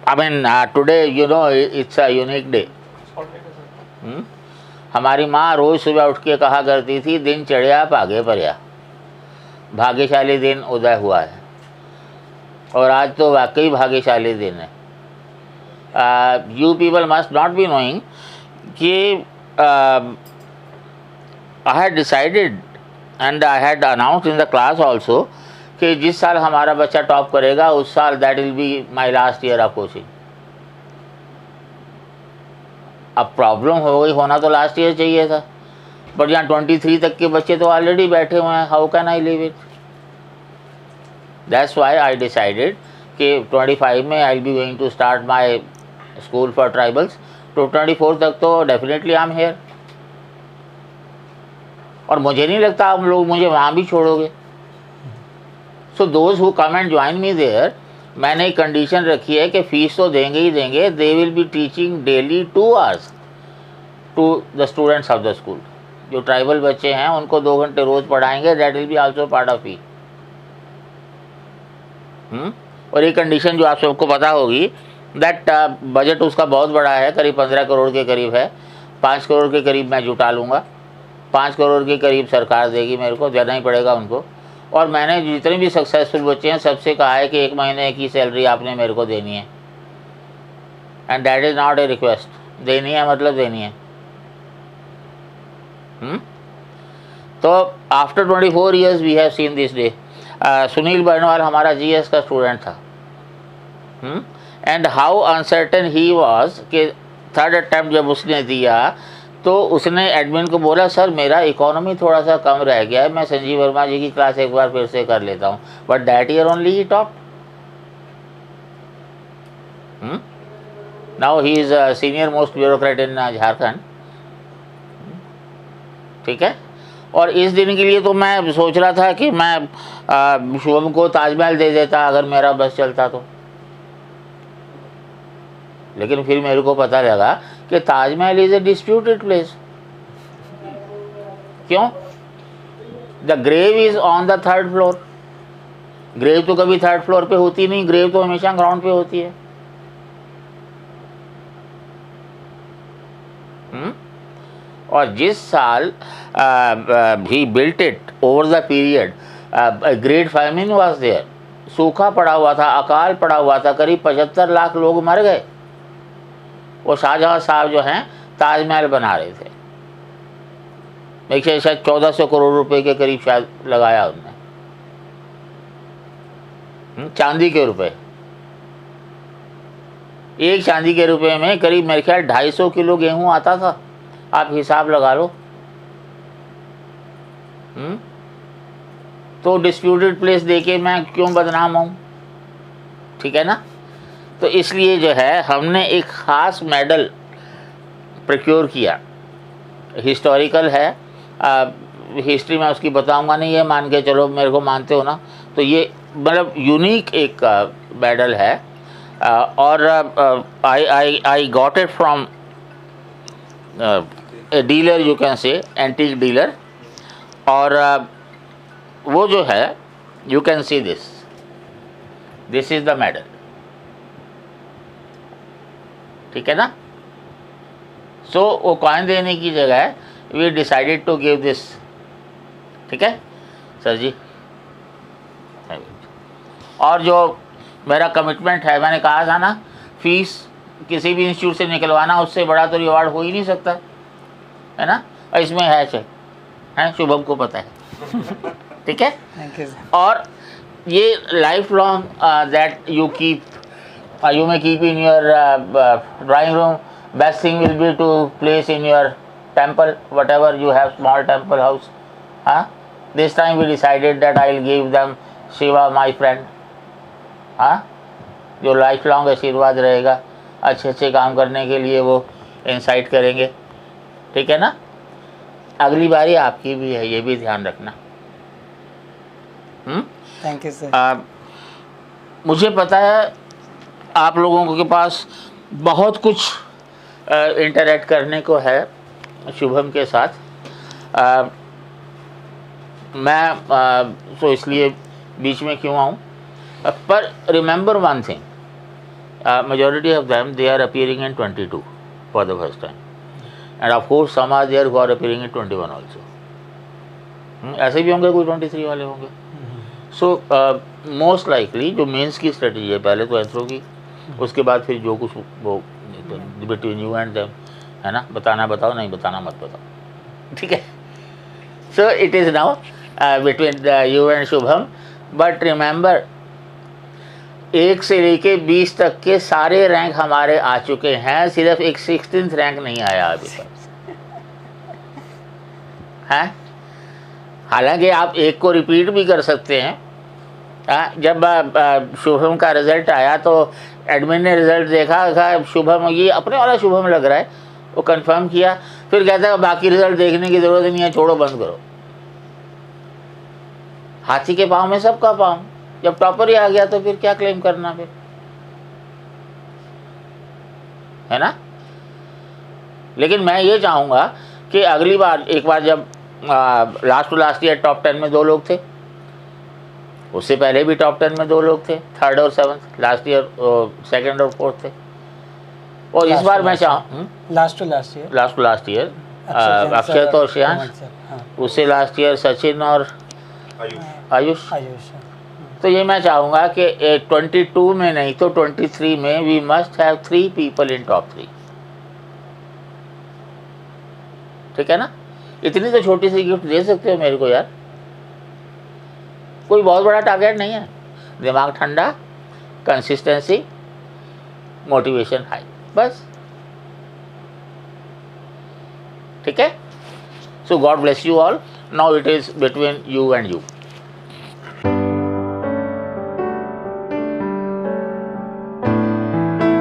I mean, today, you know, it's a unique day. हमारी माँ रोज़ सुबह उठ के कहा करती थी, दिन चढ़िया भागे पर्या, भाग्यशाली दिन उदय हुआ है। और आज तो वाकई भाग्यशाली दिन है। You people must not be knowing कि I had decided and I had announced in the class also कि जिस साल हमारा बच्चा टॉप करेगा उस साल that will be my last year of coaching. अब प्रॉब्लम हो गई, होना तो लास्ट ईयर चाहिए था, बट यहाँ 23 तक के बच्चे तो ऑलरेडी बैठे हुए हैं। How can I leave it? That's why I decided कि 25 में I will be going to start my school for tribals. तो 24 तक तो डेफिनेटली आई एम हेयर। और मुझे नहीं लगता आप लोग मुझे वहाँ भी छोड़ोगे। So those who come and join me there, मैंने एक कंडीशन रखी है कि फ़ीस तो देंगे ही देंगे। They will be teaching daily 2 hours to the students of the school. जो ट्राइबल बच्चे हैं उनको 2 घंटे रोज़ पढ़ाएंगे। That will be also part of fee. और ये कंडीशन जो आप सबको पता होगी, दैट बजट उसका बहुत बड़ा है, करीब 15 करोड़ के करीब है। 5 करोड़ के करीब मैं जुटा लूँगा। 5 करोड़ के करीब सरकार देगी, मेरे को देना ही पड़ेगा उनको। और मैंने जितने भी सक्सेसफुल बच्चे हैं सबसे कहा है कि 1 महीने की सैलरी आपने मेरे को देनी है। And that is not a request. देनी है मतलब देनी है। तो after 24 years we have seen this day. Sunil Barnwal हमारा जीएस का स्टूडेंट था। And how uncertain he was कि 3rd अटेम्प्ट जब उसने दिया तो उसने एडमिन को बोला, सर मेरा इकोनॉमी थोड़ा सा कम रह गया है, मैं संजीव वर्मा जी की क्लास एक बार फिर से कर लेता हूँ। बट दैट ईयर ओनली ही top. Now he is senior most bureaucrat in Jharkhand. ठीक है। और इस दिन के लिए तो मैं सोच रहा था कि मैं शुभम को ताजमहल दे देता अगर मेरा बस चलता तो। लेकिन फिर मेरे को पता लगा कि Taj Mahal is a disputed place. क्यों? The grave is on the 3rd floor. Grave तो कभी 3rd फ्लोर पे होती नहीं, ग्रेव तो हमेशा ग्राउंड पे होती है। और जिस साल he built it over the period, great famine was there. सूखा पड़ा हुआ था, अकाल पड़ा हुआ था, करीब 75 लाख लोग मर गए। वो शाहजहाँ साहब जो हैं ताजमहल बना रहे थे। एक शायद 1400 करोड़ रुपए के करीब शायद लगाया उन्होंने, चांदी के रुपए। एक चांदी के रुपए में करीब मेरे ख्याल 250 किलो गेहूं आता था। आप हिसाब लगा लो। तो डिस्प्यूटेड प्लेस देके मैं क्यों बदनाम हूँ? ठीक है ना। तो इसलिए जो है हमने एक ख़ास मेडल प्रोक्योर किया। हिस्टोरिकल है, हिस्ट्री में उसकी बताऊंगा नहीं, ये मान के चलो, मेरे को मानते हो ना। तो ये मतलब यूनिक एक मेडल है। और I got it from a dealer, you can say antique dealer. और वो जो है, you can see this is the medal. ठीक है ना। सो वो कॉइन देने की जगह we decided to give this. ठीक है सर जी। और जो मेरा कमिटमेंट है, मैंने कहा था ना, फीस किसी भी इंस्टीट्यूट से निकलवाना, उससे बड़ा तो रिवार्ड हो ही नहीं सकता, है ना। और इसमें है चेक है, शुभम को पता है। ठीक है। और ये life long that you keep, you may keep in your drawing room. Best thing will be to place in your temple, whatever you have, small temple house. This time we decided that I will give them Shiva, my friend. जो life long आशीर्वाद रहेगा, अच्छे अच्छे काम करने के लिए वो इंसाइट करेंगे। ठीक है ना। अगली बारी आपकी भी है, ये भी ध्यान रखना। Thank you sir. मुझे पता है आप लोगों के पास बहुत कुछ इंटरेक्ट करने को है शुभम के साथ। मैं तो इसलिए बीच में क्यों आऊँ। पर remember one thing majority of them they are appearing in 22 for the first time, and of course some are there who are appearing in 21 also. ऐसे भी होंगे कोई 23 वाले होंगे. सो मोस्ट लाइकली जो मेंस की स्ट्रेटजी है, पहले तो एंथ्रो की, उसके बाद फिर जो कुछ वो बिटवीन यू एंड देम, है ना, बताना बताओ, नहीं बताना मत बताओ, ठीक है. So it is now between you and Shubham. But remember 1 से लेके 20 तक के सारे रैंक हमारे आ चुके हैं, सिर्फ एक 16th रैंक नहीं आया अभी तक है. हालांकि आप एक को रिपीट भी कर सकते हैं. जब शुभम का रिज़ल्ट आया तो एडमिन ने रिज़ल्ट देखा, शुभम ये अपने वाला शुभम लग रहा है, वो कंफर्म किया, फिर कहता है बाकी रिज़ल्ट देखने की ज़रूरत नहीं है, छोड़ो, बंद करो. हाथी के पाँव में सबका पाँव, जब टॉपर ही आ गया तो फिर क्या क्लेम करना फिर, है ना. लेकिन मैं ये चाहूँगा कि अगली बार, एक बार जब लास्ट ईयर टॉप 10 में 2 लोग थे, उससे पहले भी टॉप 10 में 2 लोग थे, 3rd और 7th, लास्ट ईयर 2nd और 4th थे. और इस बार मैं चाहूँ लास्ट टू लास्ट ईयर अक्षत और श्रेयांश, उससे लास्ट ईयर सचिन और आयुष. तो ये मैं चाहूँगा कि 22 में नहीं तो 23 में we must have 3 people in top 3. ठीक है ना. इतनी तो छोटी सी गिफ्ट दे सकते हो मेरे को यार, कोई बहुत बड़ा टारगेट नहीं है. दिमाग ठंडा, कंसिस्टेंसी, मोटिवेशन हाई, बस. ठीक है. So God bless you all. Now it is between you and you.